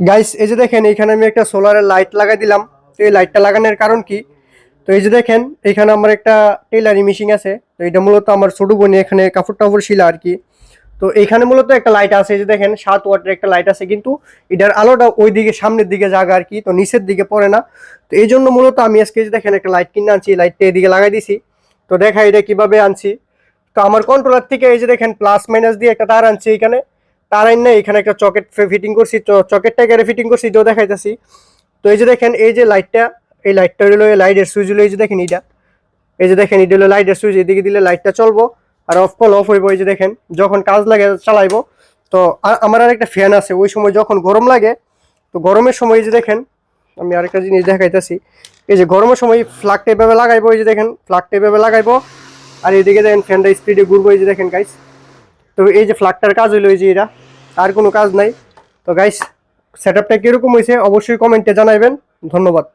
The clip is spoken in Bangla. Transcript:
গাইস এই যে দেখেন এখানে আমি একটা সোলারের লাইট লাগাই দিলাম। তো এই লাইটটা লাগানোর কারণ কি? তো এই যে দেখেন এখানে আমার একটা টেলারি মেশিন আছে। তো এটা মূলত আমার ছোট বোন এখানে কাপড় টাপড় শিলা আর কি। তো এখানে মূলত একটা লাইট আছে, এই যে দেখেন 7 ওয়াটের একটা লাইট আছে, কিন্তু এটার আলোটা ওই দিকে সামনের দিকে জাগা আর কি, তো নিচের দিকে পড়ে না। তো এই জন্য মূলত আমি আজকে যে দেখেন একটা লাইট কিনে আনছি, লাইটটা এদিকে লাগাই দিছি। তো দেখা এটা কিভাবে আনছি। তো আমার কন্ট্রোলার থেকে এই যে দেখেন প্লাস মাইনাস দিয়ে একটা তার আনছি এখানে। তার আইন না এখানে একটা চকেট ফিটিং করছি, চকেটটা এখানে ফিটিং করছি, যেও দেখাইতেছি। তো এই যে দেখেন এই যে লাইটটা, এই লাইটটা হলো লাইটের সুইচ হলো, এই যে দেখেন এটা, এই যে দেখেন এটা হলো লাইটের সুইচ, এদিকে দিলে লাইটটা চলবো আর অফ করলে অফ হইব। এই যে দেখেন যখন কাজ লাগে চালাইবো। তো আমার আর একটা ফ্যান আছে, ওই সময় যখন গরম লাগে, তো গরমের সময় এই যে দেখেন আমি আরেকটা জিনিস দেখাইতেছি। এই যে গরমের সময় ফ্ল্যাগটা এভাবে লাগাইবো, এই যে দেখেন ফ্ল্যাগটা এভাবে লাগাইবো, আর এইদিকে দেখেন ফ্যানটা স্পিডে ঘুরবো, এই যে দেখেন গাইস। তো এই যে ফ্ল্যাগটার কাজ হইলো এই যে এটা, আর কোনো কাজ নাই। তো গাইস সেটআপটা কিরকম হয়েছে অবশ্যই কমেন্টে জানাবেন। ধন্যবাদ।